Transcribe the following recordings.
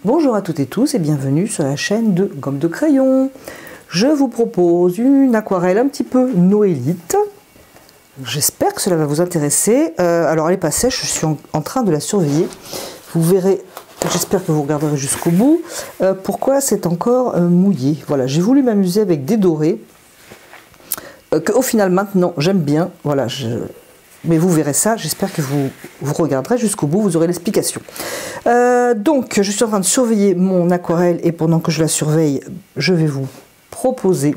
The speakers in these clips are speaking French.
Bonjour à toutes et tous et bienvenue sur la chaîne de Gomme de Crayon. Je vous propose une aquarelle un petit peu noélite. J'espère que cela va vous intéresser. Alors elle n'est pas sèche, je suis en train de la surveiller. Vous verrez, j'espère que vous regarderez jusqu'au bout, pourquoi c'est encore mouillé. Voilà, j'ai voulu m'amuser avec des dorés, qu'au final maintenant j'aime bien. Voilà, mais vous verrez ça, j'espère que vous regarderez jusqu'au bout, vous aurez l'explication. Donc, je suis en train de surveiller mon aquarelle et pendant que je la surveille, je vais vous proposer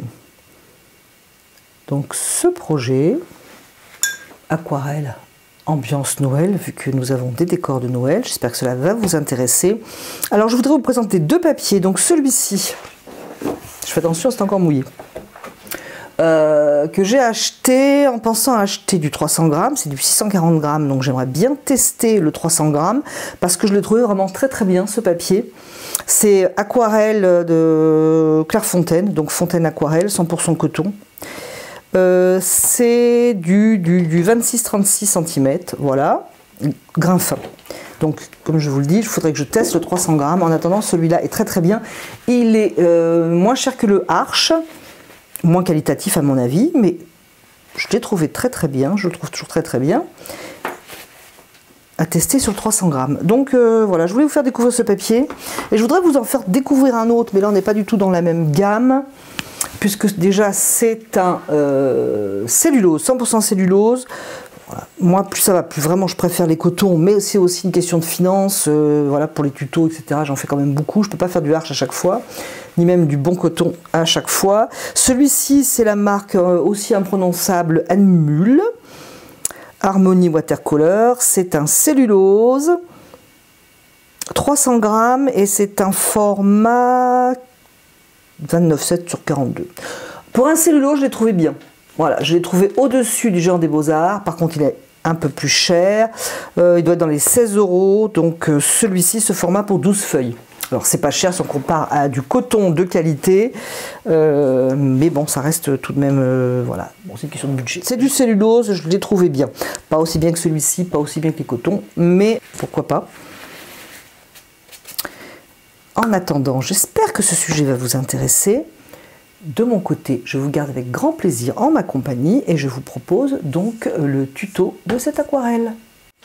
donc ce projet aquarelle ambiance Noël, vu que nous avons des décors de Noël. J'espère que cela va vous intéresser. Alors, je voudrais vous présenter deux papiers. Donc, celui-ci, je fais attention, c'est encore mouillé. Que j'ai acheté en pensant acheter du 300 grammes, c'est du 640 grammes, donc j'aimerais bien tester le 300 grammes parce que je l'ai trouvé vraiment très bien ce papier. C'est aquarelle de Clairefontaine, donc Fontaine Aquarelle, 100% coton. C'est du 26-36 cm, voilà, grain fin. Donc, comme je vous le dis, il faudrait que je teste le 300 grammes. En attendant, celui-là est très bien. Il est moins cher que le Arche. Moins qualitatif à mon avis, mais je l'ai trouvé très bien, je le trouve toujours très bien, à tester sur 300 grammes. Donc voilà, je voulais vous faire découvrir ce papier, et je voudrais vous en faire découvrir un autre, mais là on n'est pas du tout dans la même gamme, puisque déjà c'est un cellulose, 100% cellulose. Voilà. Moi, plus ça va, plus vraiment je préfère les cotons, mais c'est aussi une question de finance, voilà, pour les tutos, etc. J'en fais quand même beaucoup, je ne peux pas faire du Arche à chaque fois, ni même du bon coton à chaque fois. Celui-ci, c'est la marque aussi imprononçable Anmul, Harmony Watercolor, c'est un cellulose, 300 grammes, et c'est un format 29,7 sur 42. Pour un cellulose, je l'ai trouvé bien. Voilà, je l'ai trouvé au-dessus du genre des Beaux-Arts. Par contre, il est un peu plus cher. Il doit être dans les 16 €. Donc, celui-ci, ce format pour 12 feuilles. Alors, c'est pas cher si on compare à du coton de qualité. Mais bon, ça reste tout de même... voilà, bon, c'est une question de budget. C'est du cellulose, je l'ai trouvé bien. Pas aussi bien que celui-ci, pas aussi bien que les cotons. Mais pourquoi pas. En attendant, j'espère que ce sujet va vous intéresser. De mon côté, je vous garde avec grand plaisir en ma compagnie et je vous propose donc le tuto de cette aquarelle.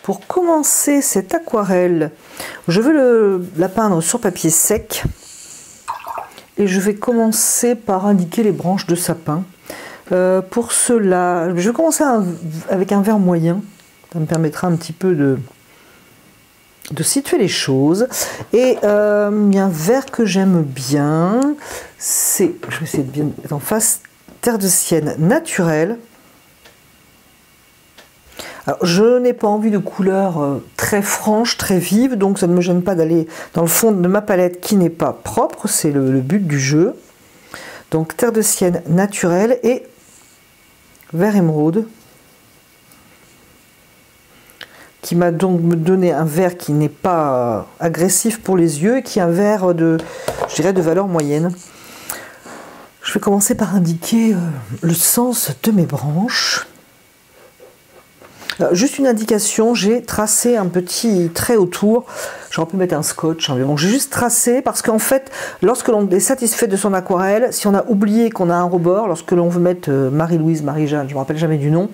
Pour commencer cette aquarelle, je vais la peindre sur papier sec et je vais commencer par indiquer les branches de sapin. Pour cela, je vais commencer avec un vert moyen, ça me permettra un petit peu de situer les choses. Et il y a un vert que j'aime bien, c'est, je vais essayer de bien mettre en face, Terre de Sienne naturelle. Alors, je n'ai pas envie de couleurs très franches, très vives, donc ça ne me gêne pas d'aller dans le fond de ma palette qui n'est pas propre, c'est le but du jeu. Donc Terre de Sienne naturelle et vert émeraude, qui m'a donc donné un vert qui n'est pas agressif pour les yeux et qui est un vert de, je dirais, de valeur moyenne. Je vais commencer par indiquer le sens de mes branches. Juste une indication, j'ai tracé un petit trait autour. J'aurais pu mettre un scotch, hein, mais bon, j'ai juste tracé parce qu'en fait, lorsque l'on est satisfait de son aquarelle, si on a oublié qu'on a un rebord, lorsque l'on veut mettre Marie-Louise, Marie-Jeanne, je ne me rappelle jamais du nom,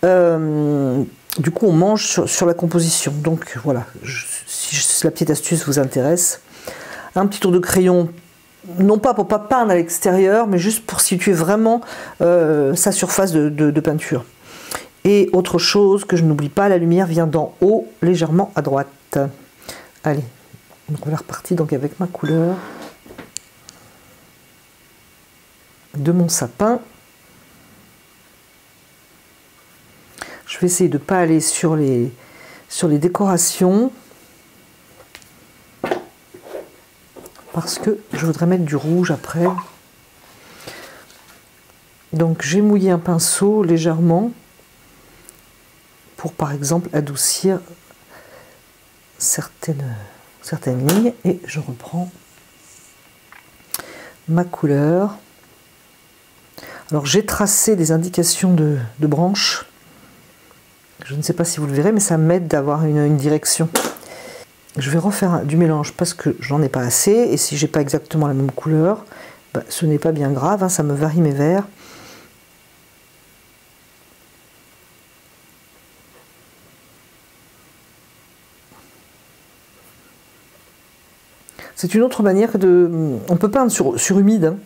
du coup, on mange sur la composition. Donc voilà, si la petite astuce vous intéresse, un petit tour de crayon, non pas pour pas peindre à l'extérieur, mais juste pour situer vraiment sa surface de peinture. Et autre chose que je n'oublie pas, la lumière vient d'en haut, légèrement à droite. Allez, donc on est reparti donc avec ma couleur de mon sapin. Je vais essayer de ne pas aller sur les décorations parce que je voudrais mettre du rouge après. Donc j'ai mouillé un pinceau légèrement pour par exemple adoucir certaines lignes et je reprends ma couleur. Alors j'ai tracé des indications de branches. Je ne sais pas si vous le verrez, mais ça m'aide d'avoir une direction. Je vais refaire du mélange parce que j'en ai pas assez. Et si j'ai pas exactement la même couleur, bah, ce n'est pas bien grave, hein, ça me varie mes verres. C'est une autre manière de... On peut peindre sur humide, hein,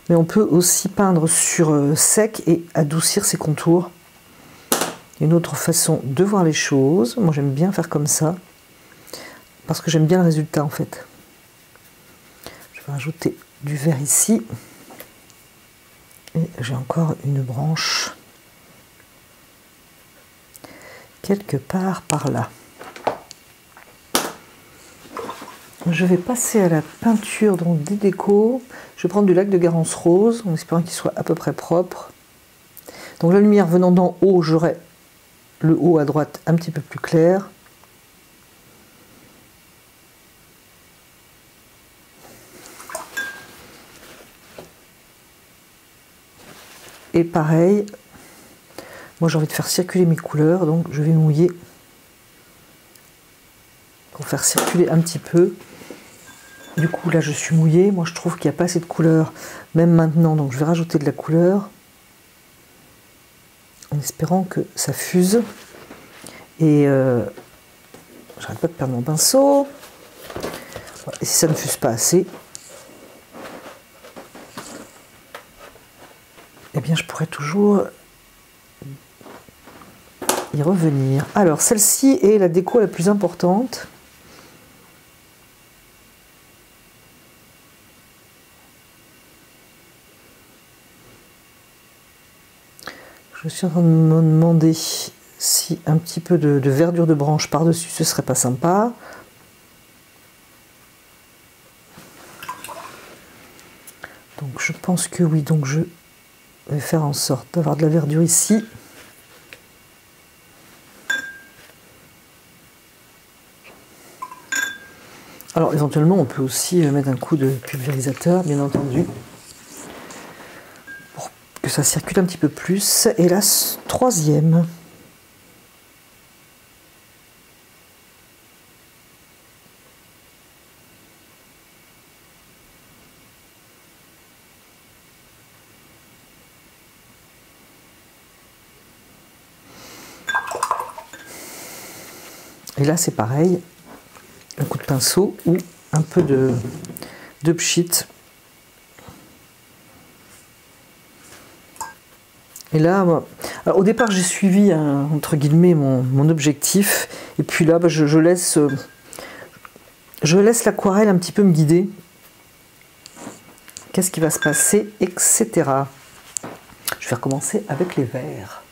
mais on peut aussi peindre sur sec et adoucir ses contours. Une autre façon de voir les choses. Moi, j'aime bien faire comme ça, parce que j'aime bien le résultat, en fait. Je vais rajouter du vert ici. Et j'ai encore une branche quelque part par là. Je vais passer à la peinture donc, des décos. Je vais prendre du lac de Garance rose, en espérant qu'il soit à peu près propre. Donc la lumière venant d'en haut, j'aurai le haut à droite un petit peu plus clair. Et pareil, moi j'ai envie de faire circuler mes couleurs, donc je vais mouiller pour faire circuler un petit peu. Du coup là je suis mouillée, moi je trouve qu'il n'y a pas assez de couleur, même maintenant, donc je vais rajouter de la couleur, en espérant que ça fuse. Et j'arrête pas de perdre mon pinceau. Et si ça ne fuse pas assez, eh bien je pourrais toujours y revenir. Alors celle-ci est la déco la plus importante. Je suis en train de me demander si un petit peu de verdure de branche par-dessus, ce serait pas sympa. Donc je pense que oui, donc je vais faire en sorte d'avoir de la verdure ici. Alors éventuellement on peut aussi mettre un coup de pulvérisateur, bien entendu, pour que ça circule un petit peu plus. Et la troisième. Et là c'est pareil, un coup de pinceau ou un peu de pchit. Et là, alors, au départ j'ai suivi entre guillemets mon objectif, et puis là bah, je laisse l'aquarelle un petit peu me guider. Qu'est-ce qui va se passer, etc. Je vais recommencer avec les verts.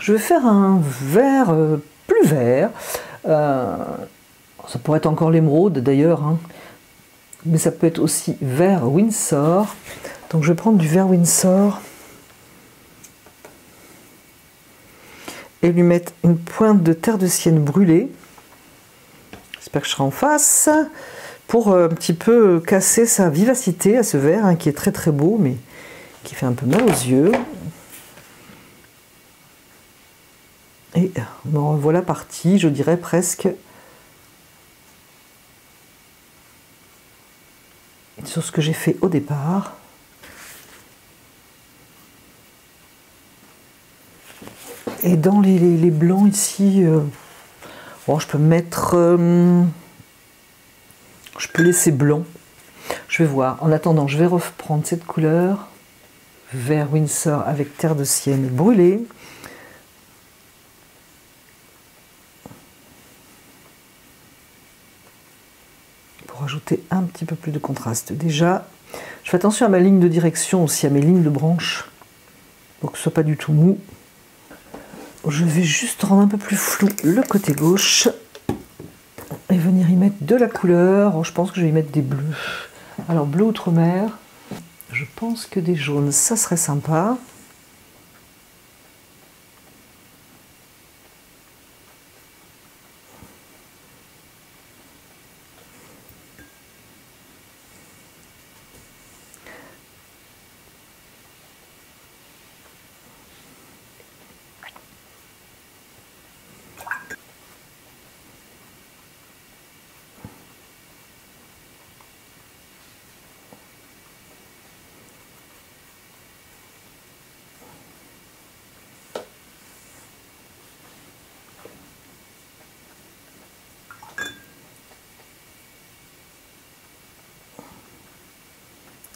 Je vais faire un vert plus vert. Ça pourrait être encore l'émeraude d'ailleurs, hein. Mais ça peut être aussi vert Windsor. Donc je vais prendre du vert Windsor et lui mettre une pointe de terre de sienne brûlée. J'espère que je serai en face, pour un petit peu casser sa vivacité à ce vert, hein, qui est très très beau mais qui fait un peu mal aux yeux. Et me revoilà parti, je dirais presque sur ce que j'ai fait au départ. Et dans les blancs ici, bon, je peux mettre... je peux laisser blanc. Je vais voir. En attendant, je vais reprendre cette couleur. Vert Windsor avec terre de sienne brûlée. Pour ajouter un petit peu plus de contraste. Déjà, je fais attention à ma ligne de direction aussi, à mes lignes de branches, pour que ce soit pas du tout mou. Je vais juste rendre un peu plus flou le côté gauche et venir y mettre de la couleur. Je pense que je vais y mettre des bleus. Alors bleu outre-mer, je pense que des jaunes, ça serait sympa.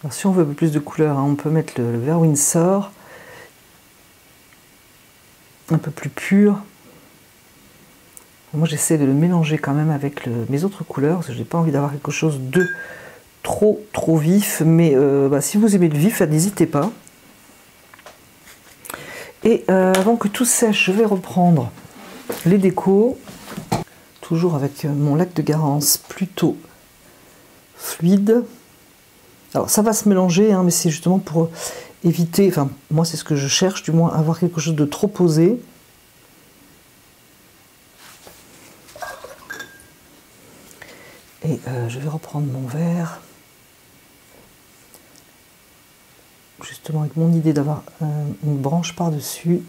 Alors, si on veut un peu plus de couleur, hein, on peut mettre le vert Winsor, un peu plus pur. Moi, j'essaie de le mélanger quand même avec mes autres couleurs, parce que je n'ai pas envie d'avoir quelque chose de trop vif. Mais si vous aimez le vif, n'hésitez pas. Et avant que tout sèche, je vais reprendre les décos, toujours avec mon lac de Garance plutôt fluide. Alors ça va se mélanger, hein, mais c'est justement pour éviter, enfin moi c'est ce que je cherche, du moins avoir quelque chose de trop posé. Et je vais reprendre mon verre, justement avec mon idée d'avoir une branche par-dessus.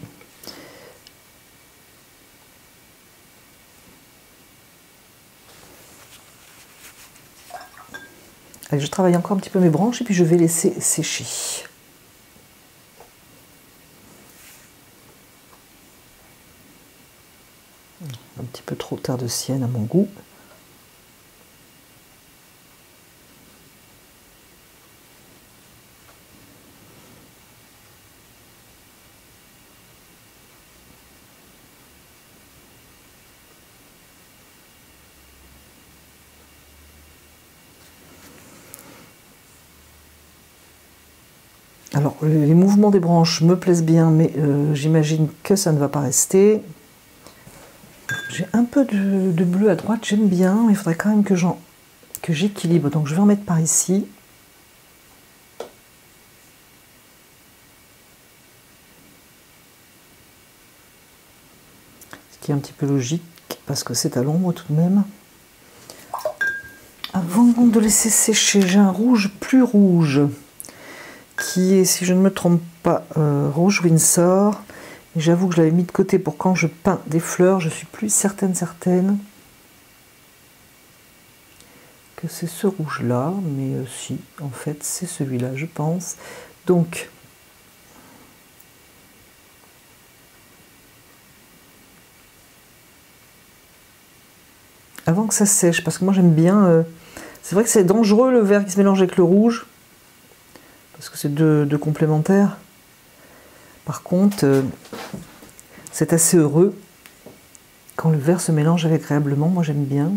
Allez, je travaille encore un petit peu mes branches et puis je vais laisser sécher. Un petit peu trop terre de sienne à mon goût. Alors, les mouvements des branches me plaisent bien, mais j'imagine que ça ne va pas rester. J'ai un peu de bleu à droite, j'aime bien, mais il faudrait quand même que j'équilibre. Donc, je vais en mettre par ici. Ce qui est un petit peu logique, parce que c'est à l'ombre tout de même. Avant de laisser sécher, j'ai un rouge plus rouge, qui est, si je ne me trompe pas, rouge Winsor. J'avoue que je l'avais mis de côté pour quand je peins des fleurs. Je suis plus certaine que c'est ce rouge-là, mais si, en fait, c'est celui-là, je pense. Donc, avant que ça sèche, parce que moi j'aime bien... c'est vrai que c'est dangereux le vert qui se mélange avec le rouge, parce que c'est deux complémentaires. Par contre, c'est assez heureux quand le vert se mélange agréablement, moi j'aime bien.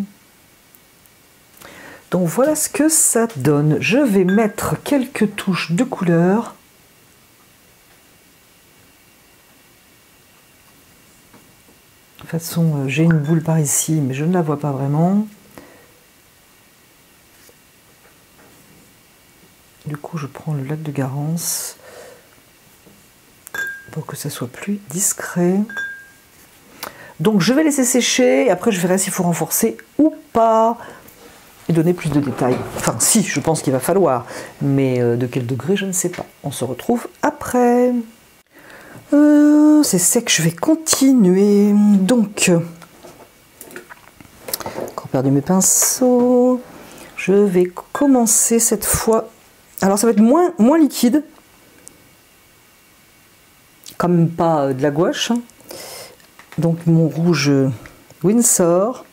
Donc voilà ce que ça donne. Je vais mettre quelques touches de couleur. De toute façon, j'ai une boule par ici, mais je ne la vois pas vraiment. Du coup, je prends le lac de Garance pour que ça soit plus discret. Donc je vais laisser sécher, et après je verrai s'il faut renforcer ou pas, et donner plus de détails. Enfin si, je pense qu'il va falloir, mais de quel degré, je ne sais pas. On se retrouve après. C'est sec, je vais continuer. Donc, encore perdu mes pinceaux. Je vais commencer cette fois. Alors ça va être moins liquide. Quand même pas de la gouache. Donc mon rouge Winsor.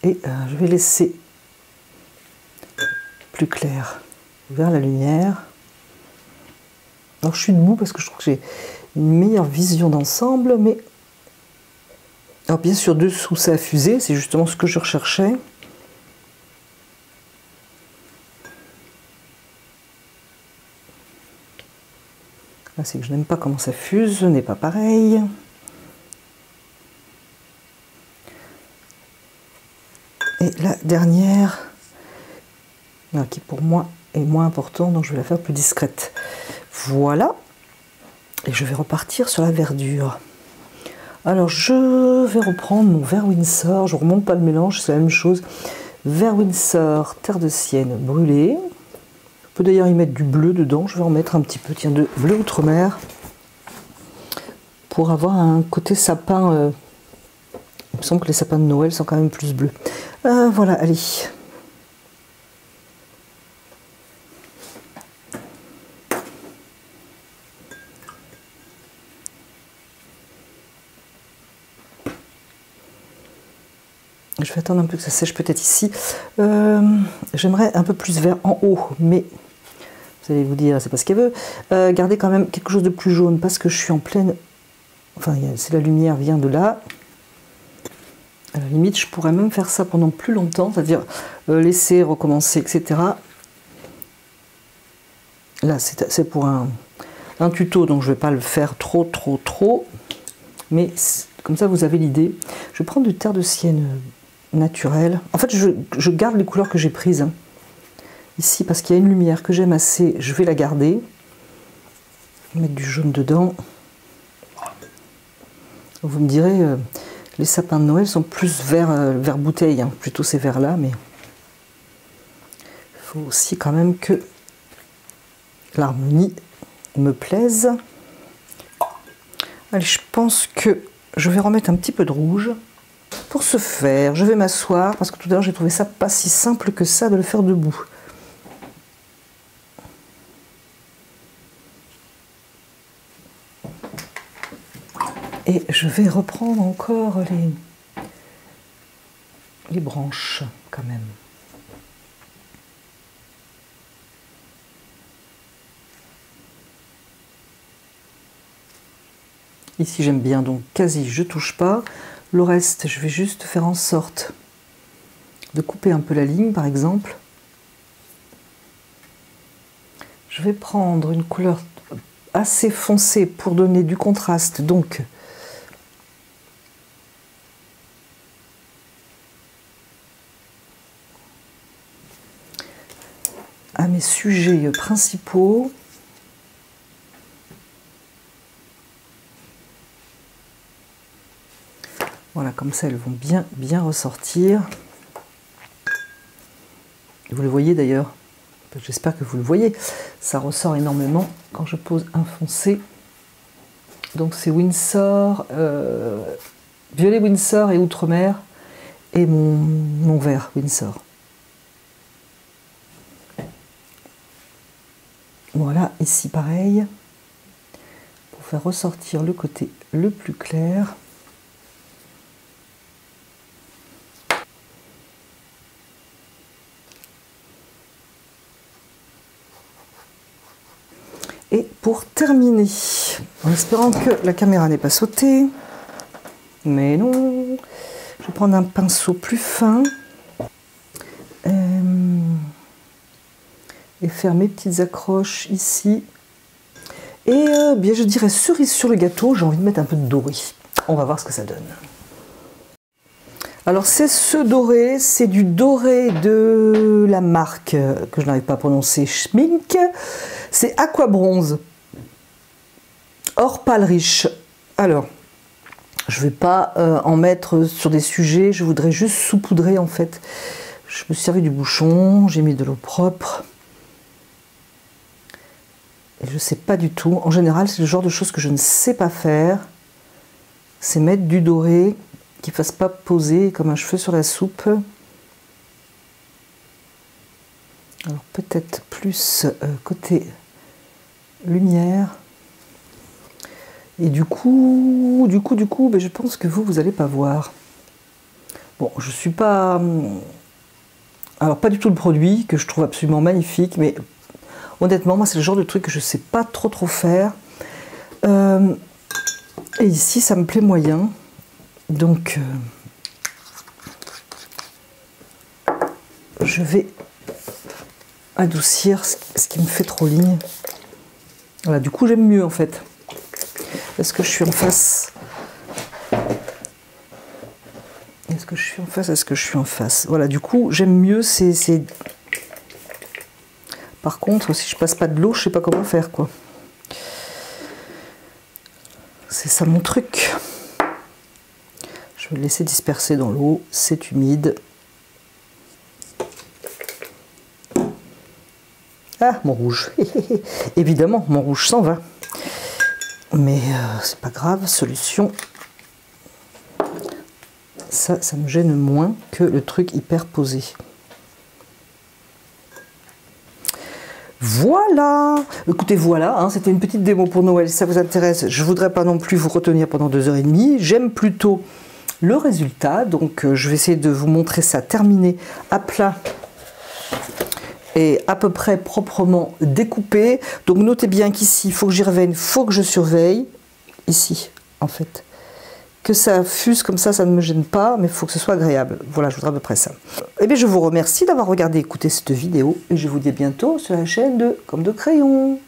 Et je vais laisser plus clair vers la lumière. Alors je suis debout parce que je trouve que j'ai une meilleure vision d'ensemble, mais alors bien sûr dessous ça a fusé, c'est justement ce que je recherchais. Là c'est que je n'aime pas comment ça fuse, ce n'est pas pareil. Et la dernière, qui pour moi est moins importante, donc je vais la faire plus discrète. Voilà, et je vais repartir sur la verdure. Alors je vais reprendre mon vert Winsor, je ne remonte pas le mélange, c'est la même chose. Vert Winsor, terre de sienne brûlée. On peut d'ailleurs y mettre du bleu dedans, je vais en mettre un petit peu, tiens, de bleu outre-mer, pour avoir un côté sapin. Il me semble que les sapins de Noël sont quand même plus bleus. Voilà, allez. Je vais attendre un peu que ça sèche peut-être ici. J'aimerais un peu plus vert en haut, mais vous allez vous dire, c'est pas ce qu'elle veut. Garder quand même quelque chose de plus jaune parce que je suis en pleine... Enfin, c'est la lumière vient de là. À la limite, je pourrais même faire ça pendant plus longtemps, c'est-à-dire laisser recommencer, etc. Là, c'est pour un tuto, donc je ne vais pas le faire trop. Mais comme ça, vous avez l'idée. Je vais prendre du terre de sienne naturel. En fait, je garde les couleurs que j'ai prises hein, ici parce qu'il y a une lumière que j'aime assez. Je vais la garder. Mettre du jaune dedans. Vous me direz, les sapins de Noël sont plus vert bouteille, hein, plutôt ces verts-là, mais il faut aussi quand même que l'harmonie me plaise. Allez, je pense que je vais remettre un petit peu de rouge. Pour ce faire, je vais m'asseoir parce que tout à l'heure j'ai trouvé ça pas si simple que ça de le faire debout. Et je vais reprendre encore les branches quand même. Ici j'aime bien, donc quasi je touche pas. Le reste, je vais juste faire en sorte de couper un peu la ligne par exemple. Je vais prendre une couleur assez foncée pour donner du contraste, donc à mes sujets principaux. Voilà, comme ça elles vont bien ressortir. Vous le voyez d'ailleurs, j'espère que vous le voyez, ça ressort énormément quand je pose un foncé. Donc c'est Windsor, violet Windsor et Outre-mer, et mon vert Windsor. Voilà, ici pareil, pour faire ressortir le côté le plus clair. Et pour terminer, en espérant que la caméra n'ait pas sauté, mais non, je vais prendre un pinceau plus fin et faire mes petites accroches ici. Et bien, je dirais cerise sur le gâteau, j'ai envie de mettre un peu de doré. On va voir ce que ça donne. Alors c'est ce doré, c'est du doré de la marque que je n'arrive pas à prononcer, Schmink. C'est Aqua Bronze, or pâle riche. Alors, je ne vais pas en mettre sur des sujets, je voudrais juste saupoudrer en fait. Je me suis servi du bouchon, j'ai mis de l'eau propre. Et je ne sais pas du tout. En général, c'est le genre de choses que je ne sais pas faire. C'est mettre du doré qui ne fasse pas poser comme un cheveu sur la soupe. Alors peut-être plus côté lumière. Et du coup, ben, je pense que vous n'allez pas voir. Bon, je suis pas... Alors pas du tout le produit, que je trouve absolument magnifique, mais honnêtement, moi c'est le genre de truc que je ne sais pas trop faire. Et ici, ça me plaît moyen. Donc, je vais adoucir ce qui me fait trop ligne. Voilà, du coup, j'aime mieux en fait. Est-ce que je suis en face? Est-ce que je suis en face? Est-ce que je suis en face? Voilà, du coup, j'aime mieux. Par contre, si je passe pas de l'eau, je sais pas comment faire, quoi. C'est ça mon truc. Je vais le laisser disperser dans l'eau. C'est humide. Ah, mon rouge. Évidemment, mon rouge s'en va. Mais c'est pas grave, solution. Ça me gêne moins que le truc hyper posé. Voilà. Écoutez, voilà, hein, c'était une petite démo pour Noël. Si ça vous intéresse, je ne voudrais pas non plus vous retenir pendant 2h30. J'aime plutôt le résultat. Donc je vais essayer de vous montrer ça terminé à plat et à peu près proprement découpé. Donc notez bien qu'ici, il faut que j'y revienne, il faut que je surveille, ici en fait. Que ça fuse comme ça ne me gêne pas, mais il faut que ce soit agréable. Voilà, je voudrais à peu près ça. Eh bien, je vous remercie d'avoir regardé et écouté cette vidéo, et je vous dis à bientôt sur la chaîne de Comme de Crayon.